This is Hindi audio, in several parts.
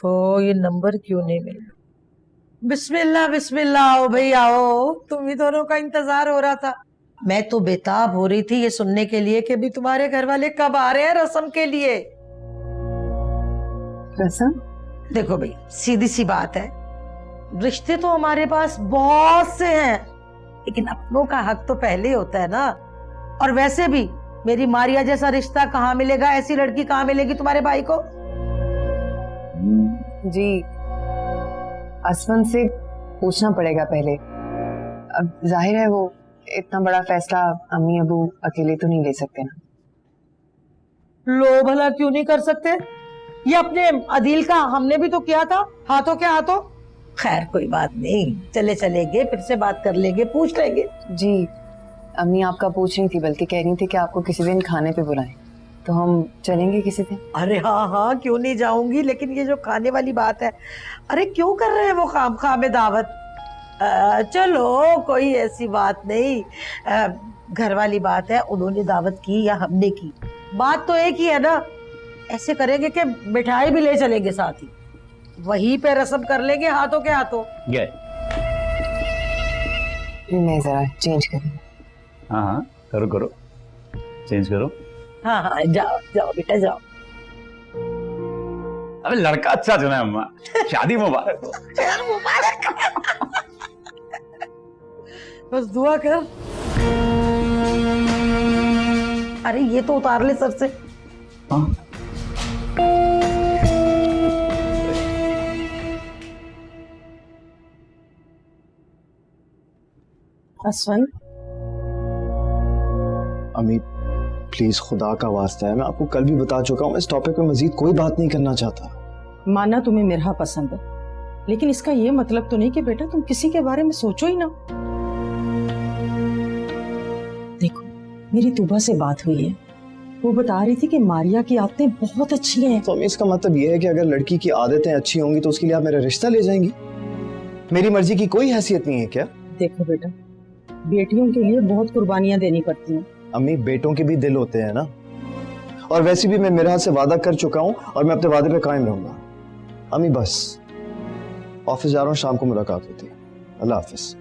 ये नंबर क्यों नहीं मिल रहा? बिस्मिल्लाह बिस्मिल्लाह, आओ भाई आओ, तुम ही दोनों का इंतजार हो रहा था। मैं तो बेताब हो रही थी ये सुनने के लिए कि भी तुम्हारे घर वाले कब आ रहे हैं रस्म के लिए। रस्म? देखो भाई, सीधी सी बात है, रिश्ते तो हमारे पास बहुत से हैं, लेकिन अपनों का हक तो पहले होता है ना। और वैसे भी मेरी मारिया जैसा रिश्ता कहाँ मिलेगा, ऐसी लड़की कहाँ मिलेगी तुम्हारे भाई को? जी, असवन से पूछना पड़ेगा पहले। अब जाहिर है वो इतना बड़ा फैसला अम्मी अबू अकेले तो नहीं ले सकते ना। लो भला क्यों नहीं कर सकते? ये अपने अदील का हमने भी तो किया था, हाथों के हाथों। खैर कोई बात नहीं, चले चलेंगे, फिर से बात कर लेंगे, पूछ लेंगे। जी, अम्मी आपका पूछ रही थी, बल्कि कह रही थी कि आपको किसी दिन खाने पे बुलाएं, तो हम चलेंगे किसी दिन। अरे हाँ हाँ, क्यों नहीं जाऊंगी, लेकिन ये जो खाने वाली बात है, अरे क्यों कर रहे हैं वो खामखा में दावत? चलो कोई ऐसी बात नहीं, घर वाली बात है, उन्होंने दावत की या हमने की, बात तो एक ही है ना। ऐसे करेंगे कि मिठाई भी ले चलेंगे साथ ही, वहीं पे रस्म कर लेंगे हाथों के हाथों। मैं जरा चेंज करूँ? हाँ हाँ, करो करो, चेंज करो। हाँ हाँ, जाओ जाओ बेटा जाओ। अबे लड़का अच्छा चुना है अम्मा, शादी मुबारक हो। बस दुआ कर। अरे ये तो उतार ले सर से। हाँ। असवन, अम्मी प्लीज खुदा का वास्ता है, मैं आपको कल भी बता चुका हूँ, इस टॉपिक पे मजीद कोई बात नहीं करना चाहता। माना तुम्हें मेरा पसंद है, लेकिन इसका ये मतलब तो नहीं कि बेटा तुम किसी के बारे में सोचो ही ना। देखो, मेरी तुबा से बात हुई है, वो बता रही थी कि मारिया की आदतें बहुत अच्छी हैं। तो अम्मी इसका मतलब ये है कि अगर लड़की की आदतें अच्छी होंगी तो उसके लिए आप मेरा रिश्ता ले जाएंगी? मेरी मर्जी की कोई हैसियत नहीं है क्या? देखो बेटा, बेटियों के लिए बहुत कुर्बानियां देनी पड़ती हैं। अम्मी बेटों के भी दिल होते हैं ना, और वैसे भी मैं मेरे हाथ से वादा कर चुका हूँ और मैं अपने वादे पे कायम रहूंगा। अम्मी बस ऑफिस जा रहा हूँ, शाम को मुलाकात होती है। अल्लाह हाफिज।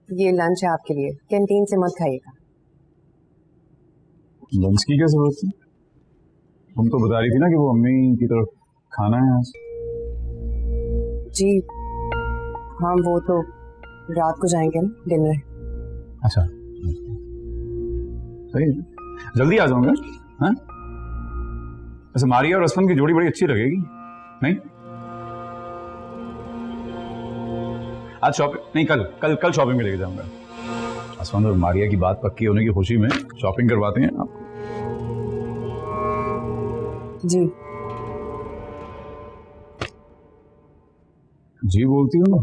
ये लंच है आपके लिए, कैंटीन से मत खाइएगा। लंच की क्या जरूरत है? तुम तो बता रही थी ना कि वो अम्मी की तरफ खाना है आज। जी हाँ, वो तो रात को जाएंगे ना डिनर। अच्छा सही है, जल्दी आ जाऊंगा। हाँ, वैसे मारिया और असफन की जोड़ी बड़ी अच्छी लगेगी नहीं? आज शॉपिंग नहीं, कल कल कल शॉपिंग में लेके जाऊंगा। असफन और मारिया की बात पक्की होने की खुशी में शॉपिंग करवाते हैं आपको। जी जी बोलती हो ना,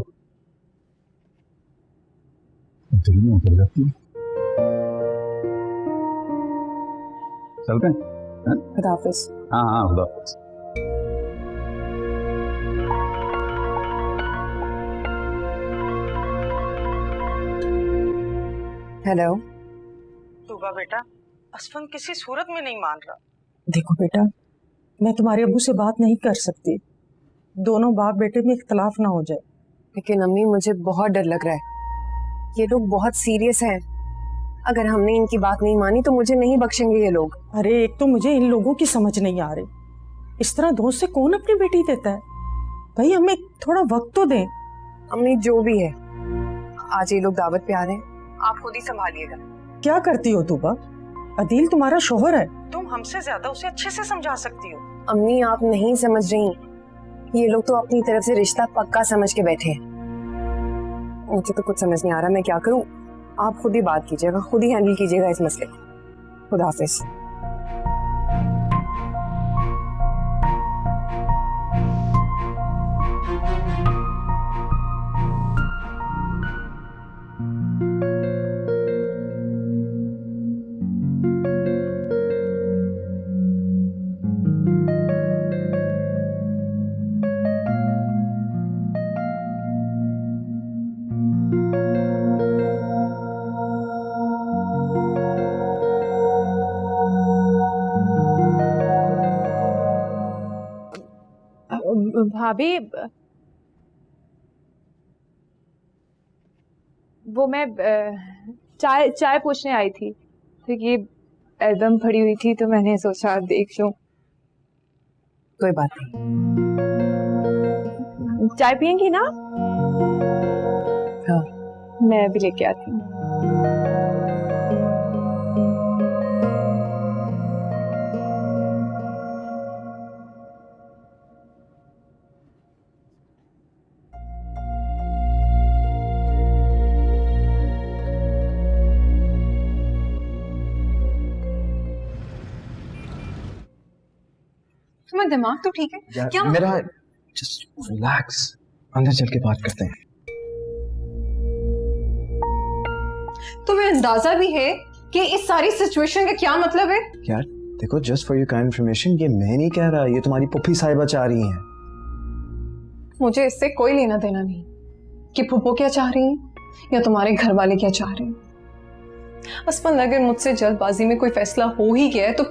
दिल में उतर जाती है। चलते हैं? खुदा हाफिज। हाँ हाँ, खुदा हाफिज। हेलो। तुबा बेटा, असफन किसी सूरत में नहीं मान रहा। देखो बेटा, मैं तुम्हारे अब्बू से बात नहीं कर सकती, दोनों बाप बेटे में इख्तलाफ ना हो जाए। लेकिन अम्मी मुझे बहुत डर लग रहा है, ये लोग बहुत सीरियस हैं। अगर हमने इनकी बात नहीं मानी तो मुझे नहीं बख्शेंगे ये लोग। अरे एक तो मुझे इन लोगों की समझ नहीं आ रही, इस तरह दोस्त से कौन अपनी बेटी देता है? भाई हमें थोड़ा वक्त तो दें। अम्मी जो भी है, आज ये लोग दावत पे आ रहे हैं, आप खुद ही संभालिएगा। क्या करती हो तुबा? अदील तुम्हारा शोहर है, तुम हमसे ज्यादा उसे अच्छे से समझा सकती हो। अम्मी आप नहीं समझ रही, ये लोग तो अपनी तरफ से रिश्ता पक्का समझ के बैठे हैं। मुझे तो कुछ समझ नहीं आ रहा मैं क्या करूं। आप खुद ही बात कीजिएगा, खुद ही हैंडल कीजिएगा इस मसले को। खुदा हाफिज। भाभी, वो मैं चाय पूछने आई थी, तो ये एल्बम पड़ी हुई थी तो मैंने सोचा देख लूं। कोई बात नहीं। चाय पियेंगी ना? हाँ। मैं भी लेके आती हूँ। तुम्हारा दिमाग तो ठीक है क्या? मेरा जस्ट रिलैक्स, अंदर चल के बात करते हैं। तुम्हें अंदाजा भी है कि इस सारी सिचुएशन का क्या मतलब है? यार देखो, just for your kind information, ये मैं नहीं कह रहा, ये तुम्हारी पुप्पी साहिबा चाह रही हैं। मुझे इससे कोई लेना देना नहीं कि फूफो क्या चाह रही हैं या तुम्हारे घर वाले क्या चाह रहे हैं। असफन, अगर मुझसे जल्दबाजी में कोई फैसला हो ही गया है तो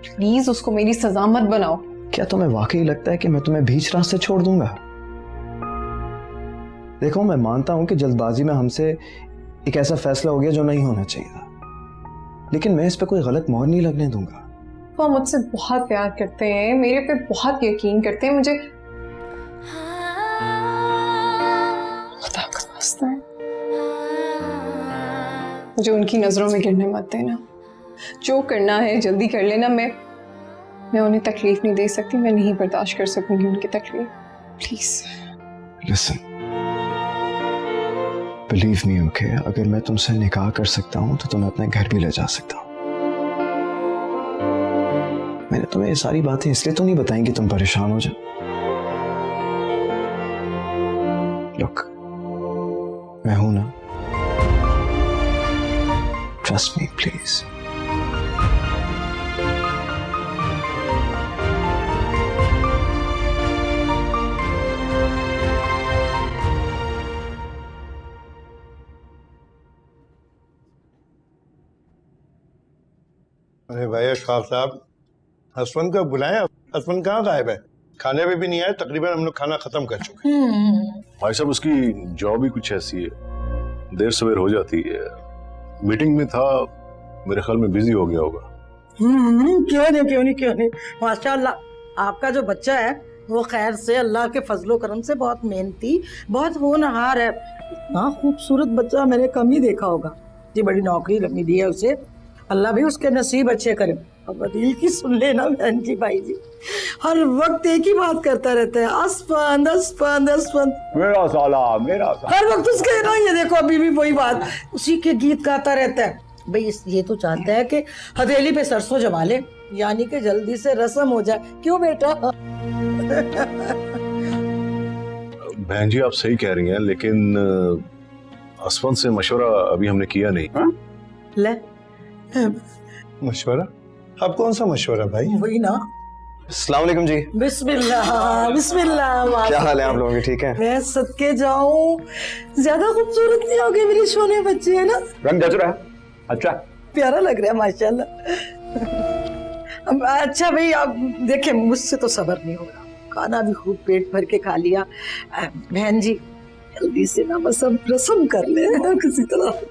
प्लीज उसको मेरी सजा मत बनाओ। क्या तुम्हें वाकई लगता है कि मैं तुम्हें बीच रास्ते छोड़ दूंगा? देखो, मैं मानता हूं कि जल्दबाजी में हमसे एक ऐसा फैसला हो गया जो नहीं होना चाहिए था, लेकिन मैं इस पे कोई गलत मोहर नहीं लगने दूंगा। वो मुझसे बहुत प्यार करते हैं, मेरे पे बहुत यकीन करते हैं, मुझे खुदा का वास्ता है मुझे उनकी नजरों में गिरने मत देना। जो करना है जल्दी कर लेना। मैं उन्हें तकलीफ नहीं दे सकती, मैं नहीं बर्दाश्त कर सकूंगी उनकी तकलीफ। Please listen, believe me, okay? अगर मैं तुमसे निकाह कर सकता हूं तो तुम्हें अपने घर भी ले जा सकता हूं। मैंने तुम्हें ये सारी बातें इसलिए तो नहीं बताई कि तुम परेशान हो जाओ। लुक, मैं हूं ना, ट्रस्ट मी प्लीज। अरे भाई अशफाक साहब, हसवन को बुलाएं। हसवन कहाँ गायब है? खाने में भी नहीं आया। तकरीबन हम लोग खाना खत्म कर चुके हैं। भाई साहब, उसकी जॉब ही कुछ ऐसी है, देर सवेर हो जाती है। मीटिंग में था, मेरे ख्याल में बिजी हो गया होगा। क्यों नहीं माशाल्लाह, आपका जो बच्चा है वो खैर से, अल्लाह के फजलो करम से बहुत मेहनती, बहुत होनहार है। इतना खूबसूरत बच्चा मैंने कम ही देखा होगा। इतनी बड़ी नौकरी लगी दी है उसे, अल्लाह भी उसके नसीब अच्छे करे। अब अदील की सुन लेना बहन जी, भाई जी हर वक्त एक ही बात करता रहता है, असफंद असफंद असफंद, मेरा साला, मेरा साला। हर वक्त उसके ना, ये देखो अभी भी वही बात, उसी के गीत गाता रहता है। भाई ये तो चाहता है कि हथेली पे सरसों जमा ले, यानी कि जल्दी से रस्म हो जाए। क्यों बेटा? बहन जी, आप सही कह रही हैं, लेकिन असफन से मशवरा अभी हमने किया नहीं। ले मशवरा? अब कौन सा मशवरा भाई? वही ना। अस्सलाम वालेकुम जी। बिस्मिल्लाह बिस्मिल्लाह। क्या हाल है आप लोगों के? ठीक है? मैं सदके जाऊं, ज्यादा खूबसूरत नहीं हो गए मेरे सोने बच्चे, है ना? रंग जच रहा है, अच्छा प्यारा लग रहा है माशाल्लाह। अच्छा भाई, आप देखें, मुझसे तो सब्र नहीं हो रहा, खाना भी खूब पेट भर के खा लिया। बहन जी जल्दी से ना बस अब रस्म कर ले किसी तरह।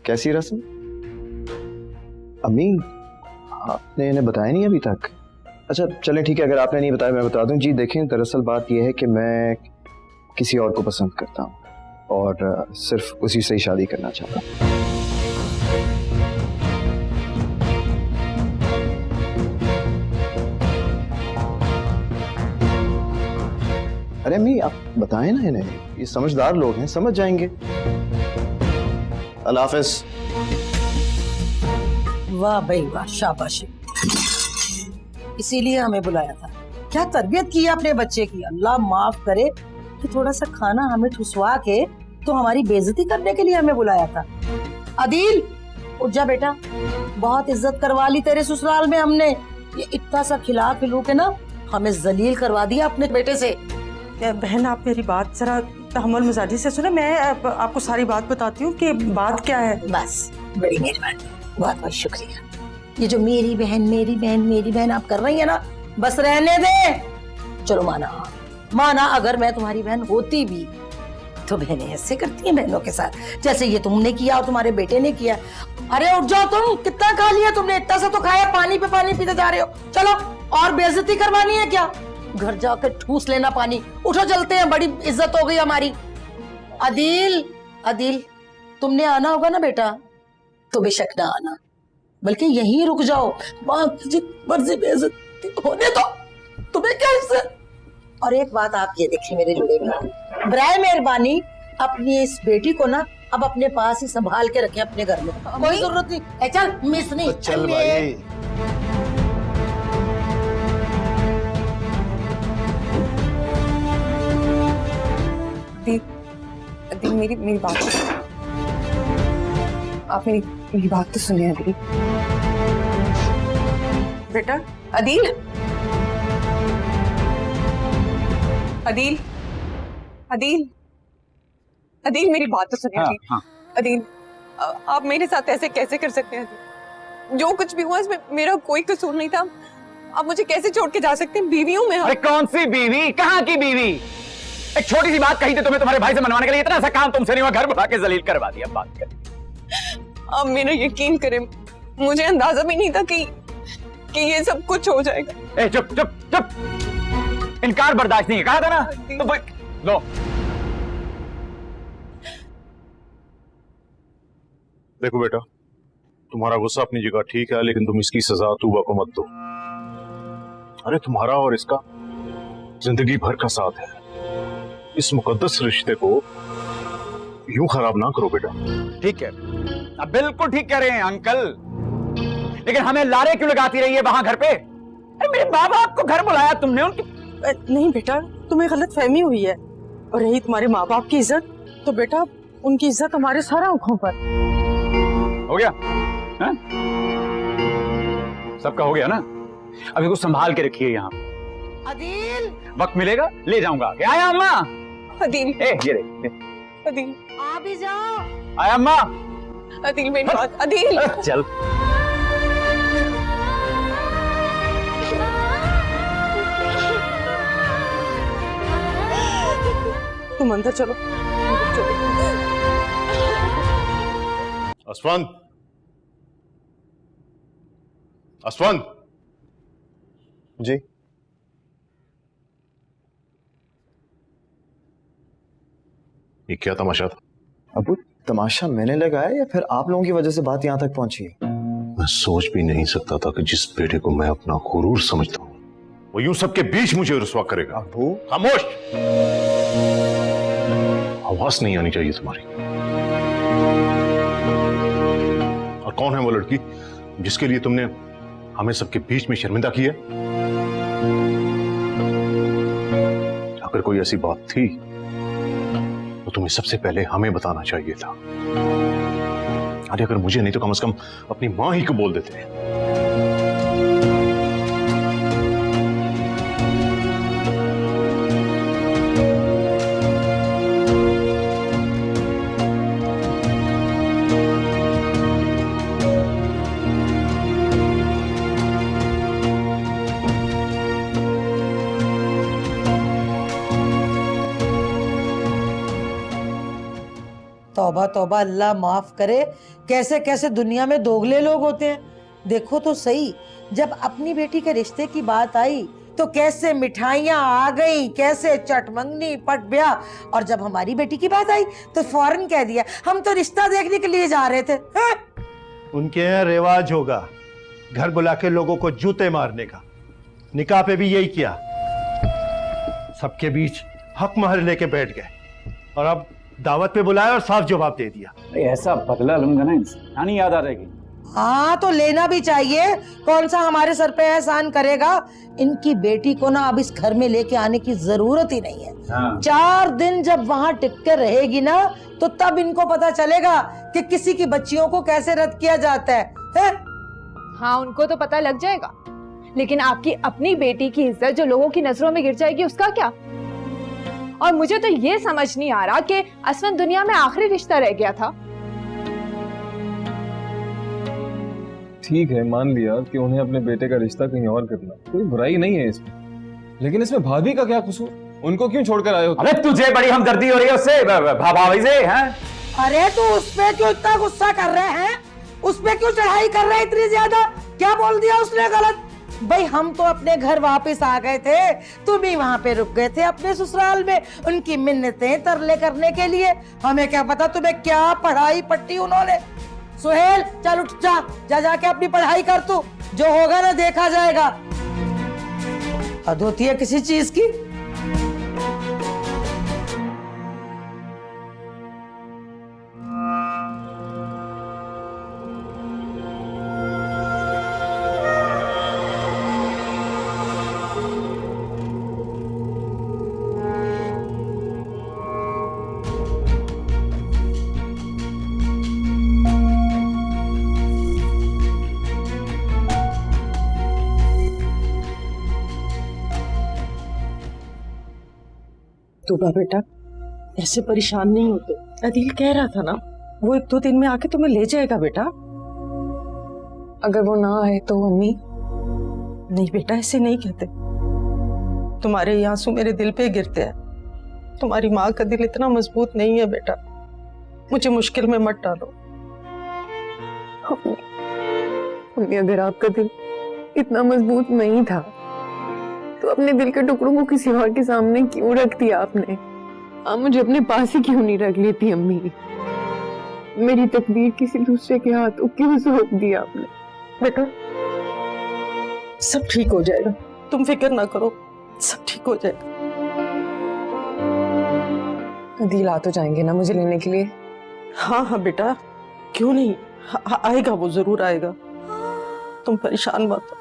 कैसी रस्म? अम्मी, आपने इन्हें बताया नहीं अभी तक? अच्छा चलें ठीक है, अगर आपने नहीं बताया मैं बता दूं। जी देखें, दरअसल बात यह है कि मैं किसी और को पसंद करता हूं और सिर्फ उसी से ही शादी करना चाहता हूं। अरे अम्मी, आप बताएं ना इन्हें, ये समझदार लोग हैं, समझ जाएंगे। अल्लाह हाफ़िज़। वाह भाई वाह, शाबाशी, इसीलिए हमें बुलाया था। क्या तरबियत की है अपने बच्चे की, अल्लाह माफ करे कि थोड़ा सा खाना हमें ठुसवा के तो हमारी बेइज्जती करने के लिए हमें बुलाया था। अदील उठ जा बेटा, बहुत इज्जत करवा ली तेरे ससुराल में हमने। ये इतना सा खिला खिलू के ना हमें जलील करवा दिया अपने बेटे से। बहन आप मेरी बात जरा तहम्मुल मिजाजी से सुने। मैं आपको सारी बात बताती हूँ कि बात क्या है। बस, बड़ी मेहरबानी, बहुत बहुत शुक्रिया। ये जो मेरी बहन आप कर रही है ना, बस रहने दे। चलो माना अगर मैं तुम्हारी बहन होती भी तो बहनें ऐसे करती हैं बहनों के साथ, जैसे ये तुमने किया और तुम्हारे बेटे ने किया। अरे उठ जाओ, तुम कितना खा लिया तुमने? इतना सा तो खाया, पानी पे पानी पीते जा रहे हो। चलो, और बेइज्जती करवानी है क्या? घर जाकर ठूस लेना पानी। उठो चलते हैं, बड़ी इज्जत हो गई हमारी। अदील तुमने आना होगा ना बेटा, तो बेशक ना आना, बल्कि यहीं रुक जाओ। मर्जी बेइज्जती होने दो, तुम्हें क्या इज्जत। और एक बात आप ये देखिए मेरे जुड़े में, बराए मेहरबानी अपनी इस बेटी को ना अब अपने पास ही संभाल के रखें अपने घर में। कोई जरूरत नहीं। चल मिस नहीं, चल भाई। अदील मेरी बात आप मेरी बात तो सुनिए अदील। बेटा अदील मेरी बात तो सुनिए। अदील आप मेरे साथ ऐसे कैसे कर सकते हैं? अदील, जो कुछ भी हुआ इसमें मेरा कोई कसूर नहीं था। आप मुझे कैसे छोड़ के जा सकते हैं? बीवी हूं मैं। अरे कौन सी बीवी? कहाँ की बीवी? एक छोटी सी बात कही थी तुम्हें तुम्हारे भाई से मनवाने के लिए, इतना सा काम तुमसे नहीं हुआ, घर बुला के जलील करवा दिया। बात कर, आप मेरा यकीन करें, मुझे अंदाजा भी नहीं था कि ये सब कुछ हो जाएगा। ए चुप चुप चुप, इनकार बर्दाश्त नहीं है, कहा था ना। तो लो देखो बेटा, तुम्हारा गुस्सा अपनी जगह ठीक है, लेकिन तुम इसकी सजा तूबा को मत दो। अरे तुम्हारा और इसका जिंदगी भर का साथ है, इस मुकद्दस रिश्ते को यूं खराब ना करो बेटा। ठीक है, अब बिल्कुल ठीक कह रहे हैं अंकल, लेकिन हमें लारे क्यों लगाती रही है वहां घर पे? अरे मेरे माँ बाप को घर बुलाया तुमने, उनकी नहीं बेटा, तुम्हें गलत फहमी हुई है। और रही तुम्हारे माँ बाप की इज्जत, तो बेटा उनकी इज्जत हमारे सारा आंखों पर। हो गया है? सबका हो गया ना? अभी कुछ संभाल के रखिए यहाँ। अदील, वक्त मिलेगा ले जाऊंगा आगे। आया अम्मा। अदील, ये रे। अदील आ भी जाओ। आया अम्मा। अदील मेरी बात। अदील चल तुम अंदर चलो। असफंद जी ये क्या तमाशा था? अबू, तमाशा मैंने लगाया या फिर आप लोगों की वजह से बात यहाँ तक पहुंची है? मैं सोच भी नहीं सकता था कि जिस बेटे को मैं अपना गुरूर समझता हूँ वो यूं सबके बीच मुझे रुसवा करेगा। अबू, खामोश, आवाज नहीं आनी चाहिए तुम्हारी। और कौन है वो लड़की जिसके लिए तुमने हमें सबके बीच में शर्मिंदा किया? अगर कोई ऐसी बात थी तो तुम्हें सबसे पहले हमें बताना चाहिए था। अरे अगर मुझे नहीं तो कम से कम अपनी मां ही को बोल देते। तौबा तौबा, अल्लाह माफ करे। कैसे कैसे दुनिया में दोगले लोग होते हैं। देखो तो सही, जब अपनी बेटी के रिश्ते की बात आई तो कैसे मिठाइयाँ आ गई, कैसे चटमंगनी पट ब्याह, और जब हमारी बेटी की बात आई तो फौरन कह दिया हम तो रिश्ता देखने के लिए जा रहे थे। उनके यहाँ रिवाज होगा घर बुला के लोगों को जूते मारने का। निकाह पे भी यही किया, सबके बीच हक महर लेके बैठ गए, और अब दावत पे बुलाया और साफ जवाब दे दिया। ऐसा बदला लूंगा ना, इंसान याद आ जाएगी। हाँ तो लेना भी चाहिए, कौन सा हमारे सर पे एहसान करेगा। इनकी बेटी को ना अब इस घर में लेके आने की जरूरत ही नहीं है। हाँ। 4 दिन जब वहाँ टिक कर रहेगी ना तो तब इनको पता चलेगा कि किसी की बच्चियों को कैसे रद्द किया जाता है? हाँ उनको तो पता लग जाएगा, लेकिन आपकी अपनी बेटी की इज्जत जो लोगों की नजरों में गिर जाएगी उसका क्या? और मुझे तो ये समझ नहीं आ रहा कि असवन दुनिया में आखिरी रिश्ता रह गया था। ठीक है, मान लिया कि उन्हें अपने बेटे का रिश्ता कहीं और करना, कोई बुराई नहीं है इसमें, लेकिन इसमें भाभी का क्या कसूर? उनको क्यों छोड़कर आए हो? अबे तुझे बड़ी हमदर्दी हो रही है उससे, भाभी से, हैं? अरे तो उस पे क्यों इतना गुस्सा कर रहे हैं? उस पे क्यों चढ़ाई कर रहे हैं इतनी ज्यादा? क्या बोल दिया उसने गलत? भाई हम तो अपने घर वापस आ गए थे, तुम ही वहाँ पे रुक गए थे अपने ससुराल में उनकी मिन्नतें तरले करने के लिए। हमें क्या पता तुम्हें क्या पढ़ाई पट्टी उन्होंने। सुहेल चल उठ जा, जा जाके अपनी पढ़ाई कर, तू जो होगा ना देखा जाएगा। हद होती है किसी चीज की। तूबा बेटा, ऐसे परेशान नहीं होते। अदील कह रहा था ना, वो 1-2 दिन में आके तुम्हें ले जाएगा बेटा। अगर वो ना आए तो अम्मी? नहीं बेटा, ऐसे नहीं कहते। तुम्हारे ये आंसू मेरे दिल पे गिरते हैं। तुम्हारी माँ का दिल इतना मजबूत नहीं है बेटा, मुझे मुश्किल में मत डालो। अम्मी, अगर आपका दिल इतना मजबूत नहीं था तो अपने दिल के टुकड़ों को किसी और के सामने क्यों रख दिया आपने? आप मुझे अपने पास ही क्यों नहीं रख लेती अम्मी? मेरी तकदीर किसी दूसरे के हाथों क्यों सौंप दी आपने? बेटा सब ठीक हो जाएगा, तुम फिक्र ना करो, सब ठीक हो जाएगा। अदील आ तो जाएंगे ना मुझे लेने के लिए? हाँ हाँ बेटा, क्यों नहीं, आएगा, वो जरूर आएगा, तुम परेशान मत हो।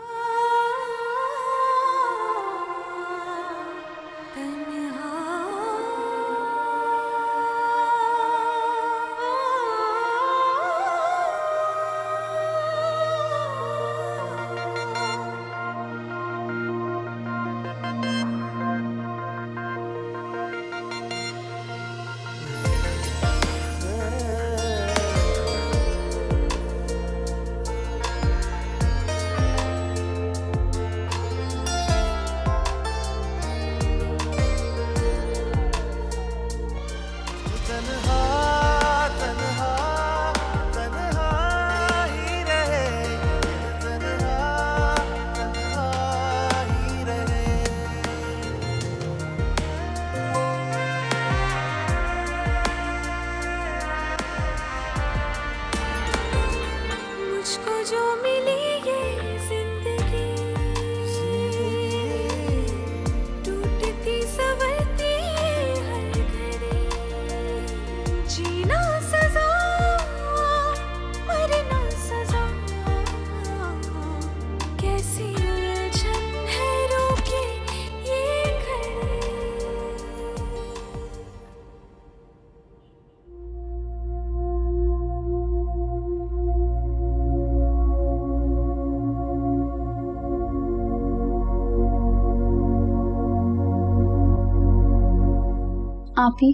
आप ही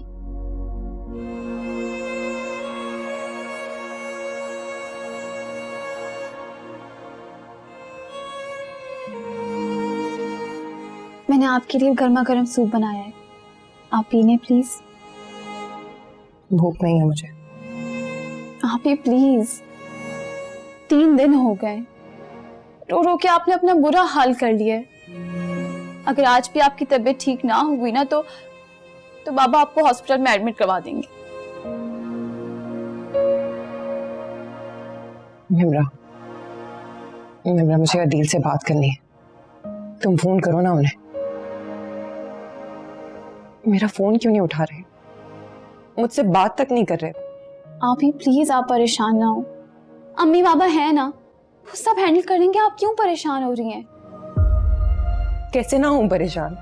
मैंने आपके लिए गर्मा गर्म सूप बनाया है, आप पीने प्लीज। भूख नहीं है मुझे। आप ही प्लीज, 3 दिन हो गए, रो रो के आपने अपना बुरा हाल कर लिया है। अगर आज भी आपकी तबीयत ठीक ना हुई ना तो बाबा आपको हॉस्पिटल में एडमिट करवा देंगे। निम्रा, मुझे अदील से बात करनी है, तुम फोन करो ना उन्हें। मेरा फोन क्यों नहीं उठा रहे, मुझसे बात तक नहीं कर रहे। आप ही प्लीज, आप परेशान ना हो, अम्मी बाबा है ना, वो सब हैंडल करेंगे, आप क्यों परेशान हो रही हैं? कैसे ना हूं परेशान?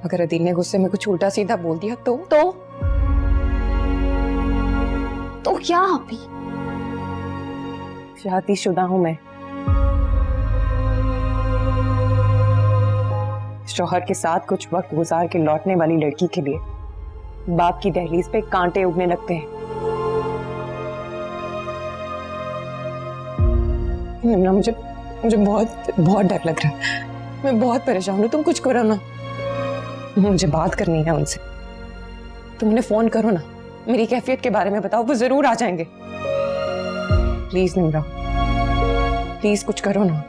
अगर अदील ने गुस्से में कुछ उल्टा सीधा बोल दिया तो क्या? आप ही शादीशुदा हूं मैं, शौहर के साथ कुछ वक्त गुजार के लौटने वाली लड़की के लिए बाप की दहलीज पे कांटे उगने लगते हैं। निम्रा, मुझे मुझे बहुत बहुत डर लग रहा है। मैं बहुत परेशान हूँ, तुम कुछ करो ना। मुझे बात करनी है उनसे। तुम उन्हें फोन करो ना, मेरी कैफियत के बारे में बताओ, वो जरूर आ जाएंगे। प्लीज निम्रा, प्लीज कुछ करो ना।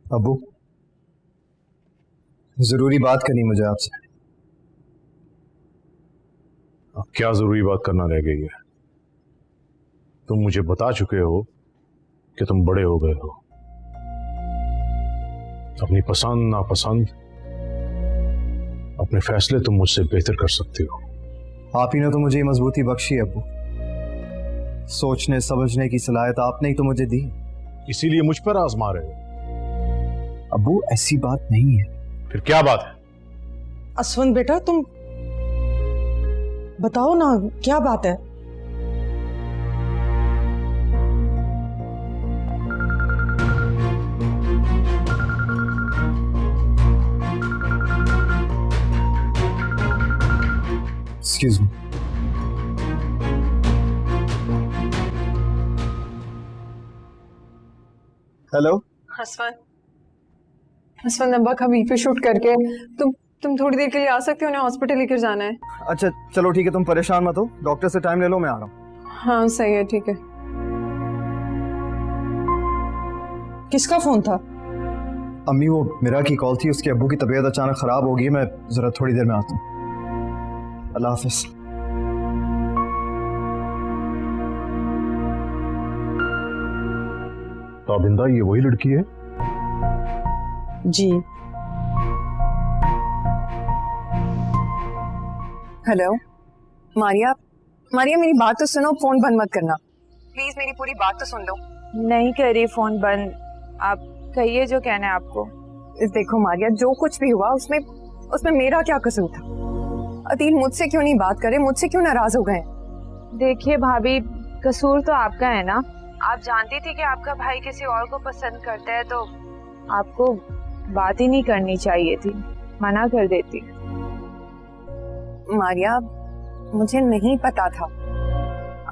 अबू, जरूरी बात करनी मुझे आपसे। अब क्या जरूरी बात करना रह गई है? तुम मुझे बता चुके हो कि तुम बड़े हो गए हो। अपनी पसंद नापसंद, अपने फैसले तुम मुझसे बेहतर कर सकते हो। आप ही ने तो मुझे ये मजबूती बख्शी है अबू। सोचने समझने की सलाहियत आपने ही तो मुझे दी। इसीलिए मुझ पर आजमा रहे हो। अबू, ऐसी बात नहीं है। फिर क्या बात है? असफन बेटा, तुम बताओ ना, क्या बात है? Excuse me. हेलो हसवन अब्बा का बीपी शूट करके तुम थोड़ी देर के लिए आ सकते हो? उन्हें हॉस्पिटल लेकर जाना है। अच्छा चलो ठीक है, तुम परेशान मत हो, डॉक्टर से टाइम ले लो, मैं आ रहा हूँ। हाँ सही है, ठीक है। किसका फोन था? अम्मी, वो मेरा की कॉल थी। उसके अब्बू की तबीयत अचानक खराब हो गई। मैं जरा थोड़ी देर में आता हूँ। अल्लाह हाफिज। ताबिंदा, ये वही लड़की है? जी। हेलो मारिया, मारिया मेरी बात तो सुनो, फोन बंद मत करना प्लीज, मेरी पूरी बात तो सुन लो। नहीं करी फोन बंद, आप कहिए जो कहना है आपको। देखो मारिया, जो कुछ भी हुआ उसमें मेरा क्या कसूर था? अतील मुझसे क्यों नहीं बात करे, मुझसे क्यों नाराज हो गए? देखिए भाभी, कसूर तो आपका है ना। आप जानती थी कि आपका भाई किसी और को पसंद करता है, तो आपको बात ही नहीं करनी चाहिए थी, मना कर देती। मारिया, मुझे नहीं पता था।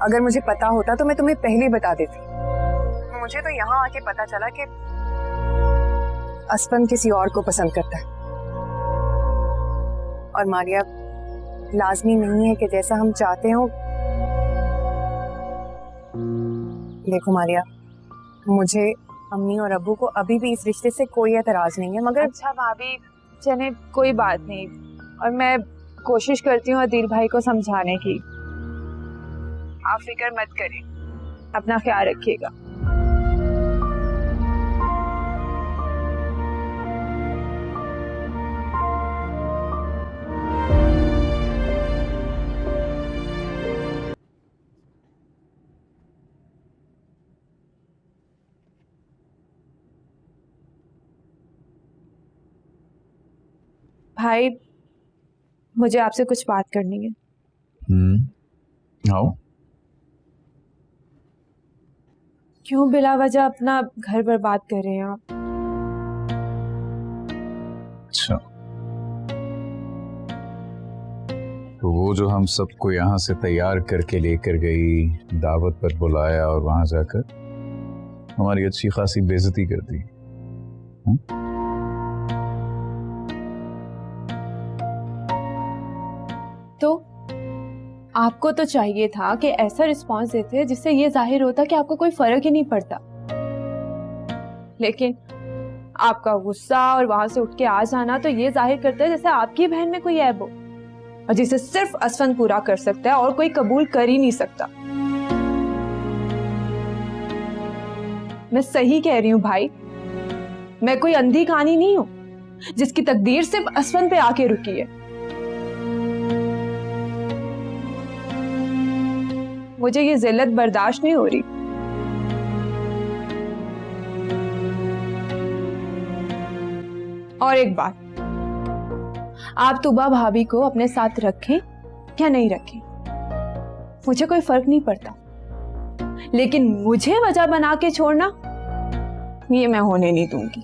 अगर मुझे पता होता तो मैं तुम्हें पहले बता देती। मुझे तो यहाँ आके पता चला कि असफन किसी और को पसंद करता है। और मारिया, लाजमी नहीं है कि जैसा हम चाहते हो। देखो मारिया, मुझे अम्मी और अब्बू को अभी भी इस रिश्ते से कोई एतराज नहीं है, मगर अच्छा भाभी, चले कोई बात नहीं, और मैं कोशिश करती हूँ अदील भाई को समझाने की। आप फिक्र मत करें, अपना ख्याल रखिएगा। भाई, मुझे आपसे कुछ बात करनी है। आओ। क्यों बिला वजह अपना घर बर्बाद कर रहे हैं आप? अच्छा, तो वो जो हम सबको यहाँ से तैयार करके लेकर गई, दावत पर बुलाया और वहां जाकर हमारी अच्छी खासी बेइज्जती कर दी। तो आपको तो चाहिए था कि ऐसा रिस्पॉन्स देते जिससे ये जाहिर होता कि आपको कोई फर्क ही नहीं पड़ता। लेकिन आपका गुस्सा और वहां से उठ के आ जाना तो ये जाहिर करता है जैसे आपकी बहन में कोई ऐब हो, और जिसे सिर्फ असफन पूरा कर सकता है और कोई कबूल कर ही नहीं सकता। मैं सही कह रही हूँ भाई, मैं कोई अंधी कहानी नहीं हूं जिसकी तकदीर सिर्फ असफन पे आके रुकी है। मुझे ये जिल्लत बर्दाश्त नहीं हो रही। और एक बात, आप तुबा भाभी को अपने साथ रखें या नहीं रखें, मुझे कोई फर्क नहीं पड़ता, लेकिन मुझे वजह बना के छोड़ना ये मैं होने नहीं दूंगी।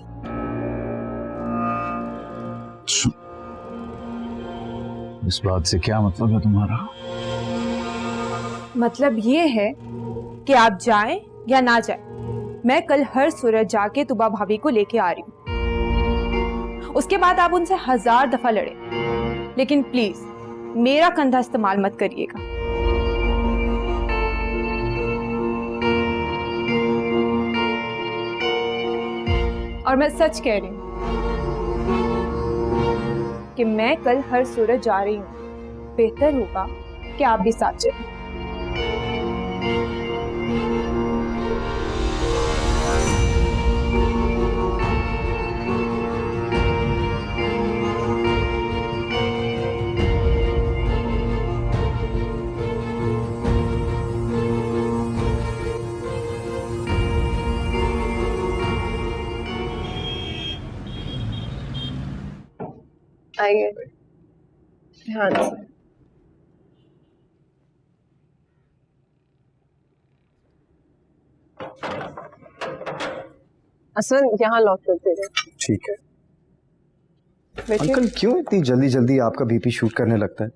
इस बात से क्या मतलब है तुम्हारा? मतलब ये है कि आप जाएं या ना जाएं, मैं कल हर सूरत जाके तुबा भाभी को लेके आ रही हूं। उसके बाद आप उनसे 1000 दफा लड़े, लेकिन प्लीज मेरा कंधा इस्तेमाल मत करिएगा। और मैं सच कह रही हूं कि मैं कल हर सूरत जा रही हूं। बेहतर होगा कि आप भी साथ चलें। आइए ध्यान से। असफन यहाँ लॉक करते रहे। ठीक है। बैठिए। अंकल क्यों इतनी जल्दी जल्दी आपका बीपी शूट करने लगता है?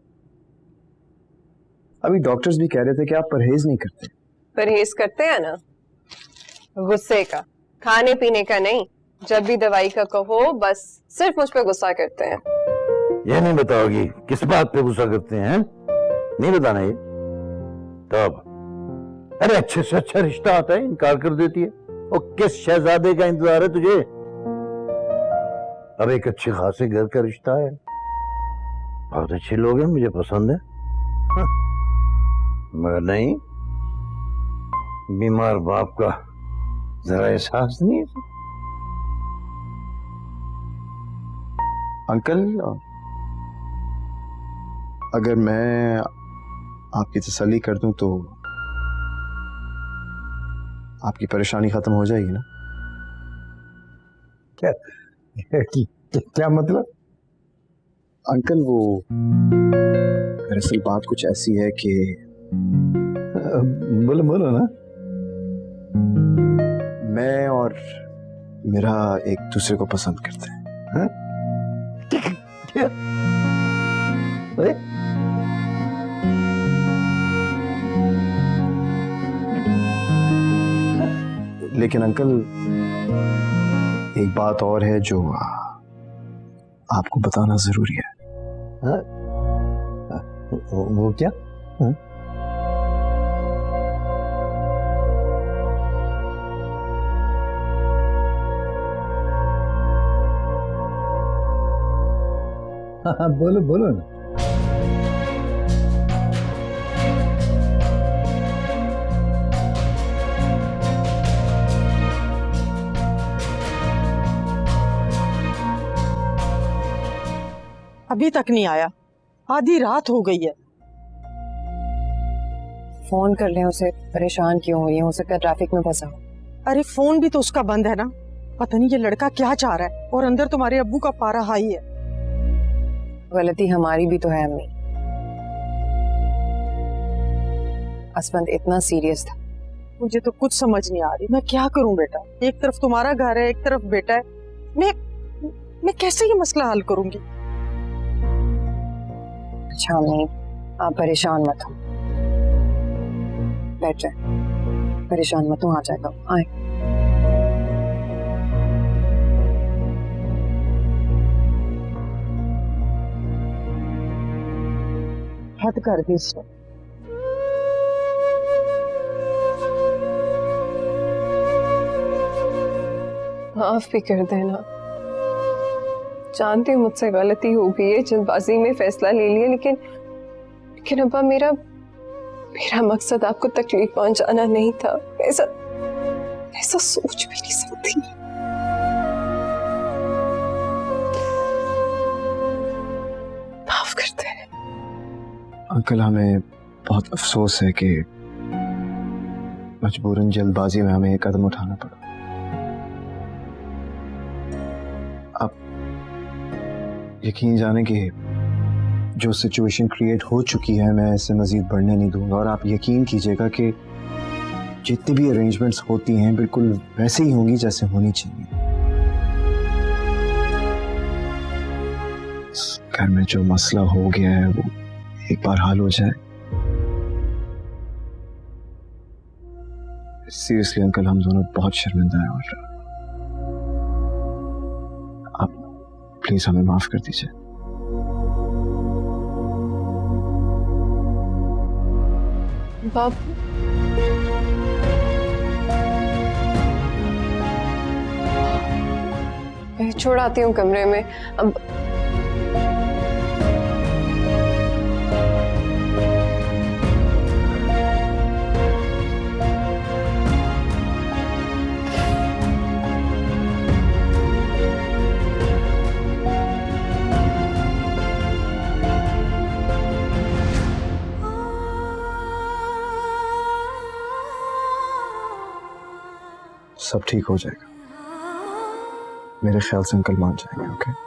अभी डॉक्टर्स भी कह रहे थे कि आप परहेज नहीं करते। परहेज करते हैं ना, गुस्से का, खाने पीने का नहीं। जब भी दवाई का कहो बस सिर्फ मुझ पे गुस्सा करते हैं। ये नहीं बताओगी किस बात पे गुस्सा करते हैं? नहीं बताना ये तब। अरे अच्छे से अच्छा रिश्ता आता है, इनकार कर देती है। और किस शहजादे का इंतजार है तुझे? अब एक अच्छे खासे घर का रिश्ता है, बहुत अच्छे लोग हैं, मुझे पसंद है। मगर नहीं, बीमार बाप का जरा एहसास नहीं है। अंकल अगर मैं आपकी तसल्ली कर दूं तो आपकी परेशानी खत्म हो जाएगी ना? क्या क्या मतलब? अंकल वो दरअसल बात कुछ ऐसी है कि बोलो बोलो ना। मैं और मेरा एक दूसरे को पसंद करते हैं। हाँ? क्या? अरे लेकिन अंकल एक बात और है जो आपको बताना जरूरी है। हाँ? वो क्या? हाँ? हाँ बोलो बोलो ना। अभी तक नहीं आया, आधी रात हो गई है। फोन कर ले उसे, परेशान क्यों हो रही है? हो सकता है ट्रैफिक में फंसा हो। अरे फोन भी तो उसका बंद है ना। पता नहीं ये लड़का क्या चाह रहा है, और अंदर तुम्हारे अब्बू का पारा हाई है। गलती हमारी भी तो है अम्मी। असफंद इतना सीरियस था। मुझे तो कुछ समझ नहीं आ रही, मैं क्या करूं बेटा। एक तरफ तुम्हारा घर है, एक तरफ बेटा है। मैं कैसे ये मसला हल करूंगी? अच्छा अम्मी आप परेशान मत हो, बैठ जाए, परेशान मत हो, आ जाएगा। आए हद कर दी इसने। माफ भी कर देना। जानती हूँ मुझसे गलती हो गई है, जल्दबाजी में फैसला ले लिया, लेकिन अब्बा मेरा मकसद आपको तकलीफ पहुंचाना नहीं था। ऐसा सोच भी नहीं सकती। माफ करते हैं अंकल, हमें बहुत अफसोस है कि मजबूरन जल्दबाजी में हमें एक कदम उठाना पड़ा। आप यकीन जाने कि जो सिचुएशन क्रिएट हो चुकी है मैं इसे मजीद बढ़ने नहीं दूंगा, और आप यकीन कीजिएगा कि जितनी भी अरेंजमेंट्स होती हैं बिल्कुल वैसे ही होंगी जैसे होनी चाहिए। घर में जो मसला हो गया है वो एक बार हल हो जाए। सीरियसली अंकल, हम दोनों बहुत शर्मिंदा हैं और आप प्लीज हमें माफ कर दीजिए। बाबू, मैं छोड़ आती हूँ कमरे में। अब सब ठीक हो जाएगा, मेरे ख्याल से अंकल मान जाएंगे। ओके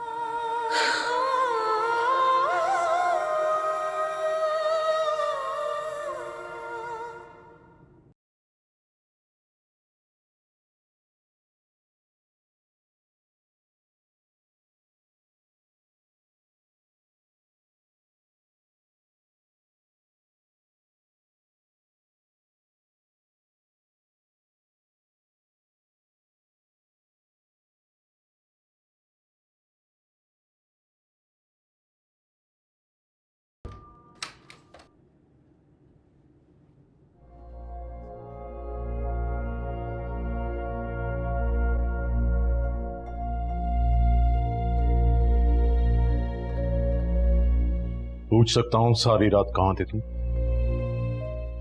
पूछ सकता हूँ सारी रात कहाँ थे तुम?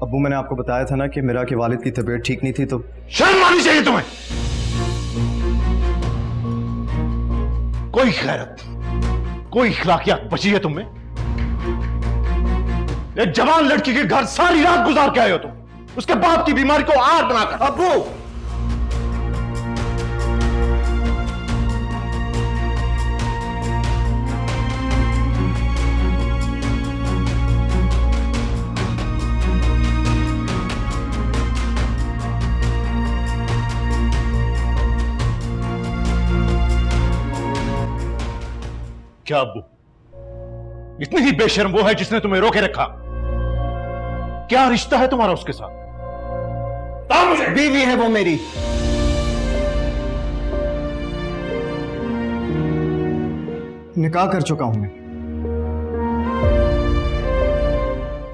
अब्बू, मैंने आपको बताया था ना कि मेरा के वालिद की तबीयत ठीक नहीं थी, तो शर्म आनी चाहिए तुम्हें। कोई खैरत, कोई इखलाकियात बची है तुम में? एक जवान लड़की के घर सारी रात गुजार के आए हो तुम, उसके बाप की बीमारी को आड़ बनाकर। अब्बू, क्या अब्बू, इतनी ही बेशर्म वो है जिसने तुम्हें रोके रखा? क्या रिश्ता है तुम्हारा उसके साथ? मुझे बीवी है वो मेरी। निकाह कर चुका हूं मैं।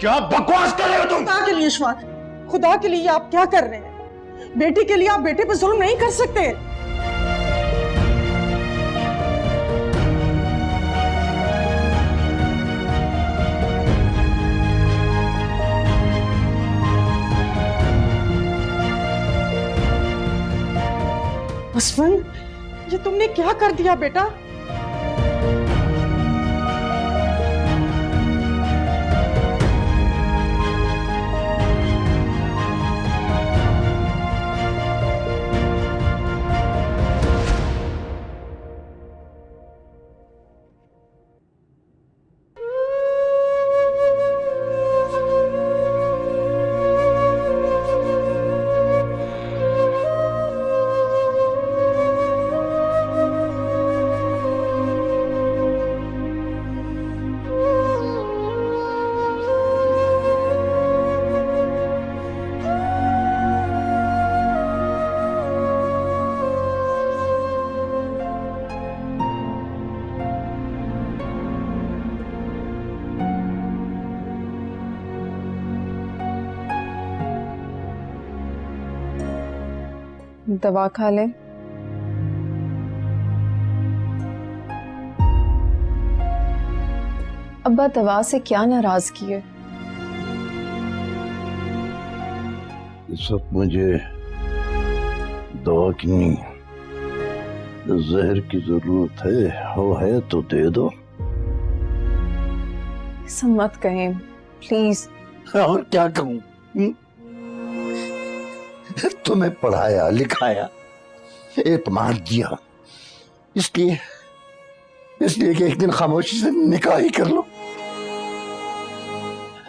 क्या बकवास कर रहे हो तुम? खुदा के लिए इशफाक, खुदा के लिए आप क्या कर रहे हैं? बेटी के लिए आप बेटे पर जुल्म नहीं कर सकते। असफन, ये तुमने क्या कर दिया बेटा? दवा खा ले। अब्बा दवा से क्या नाराजगी है? इस वक्त मुझे दवा की नहीं, जहर की जरूरत है। वो है तो दे दो। ऐसा मत कहें प्लीज। और क्या कहूं? तुम्हें पढ़ाया लिखाया, एतमाद दिया, इसलिए कि एक दिन खामोशी से निकाह ही कर लो।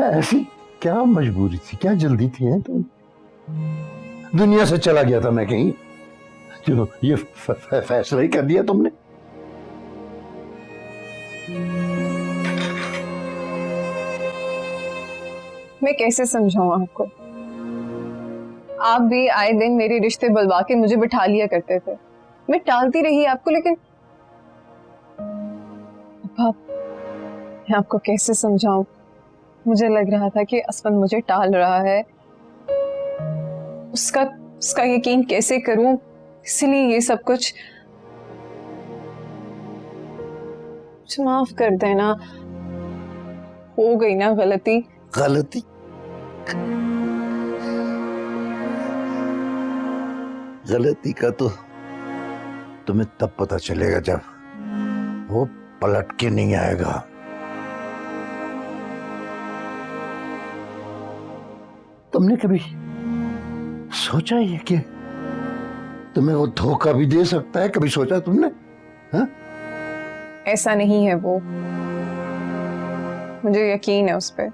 ऐसी क्या मजबूरी थी, क्या जल्दी थी? है तुम दुनिया से चला गया था मैं कहीं, जो ये फैसला ही कर दिया तुमने। मैं कैसे समझाऊं आपको? आप भी आए दिन मेरे रिश्ते बुलवा के मुझे बिठा लिया करते थे। मैं टालती रही आपको, लेकिन अब मैं आपको कैसे समझाऊं? मुझे लग रहा था कि असफन मुझे टाल रहा है, उसका यकीन कैसे करूं, इसलिए ये सब कुछ। मुझे माफ कर देना, हो गई ना गलती। गलती? गलती का तो तुम्हें तब पता चलेगा जब वो पलट के नहीं आएगा। तुमने कभी सोचा है कि तुम्हें वो धोखा भी दे सकता है? कभी सोचा तुमने? हाँ? ऐसा नहीं है वो, मुझे यकीन है उस पर।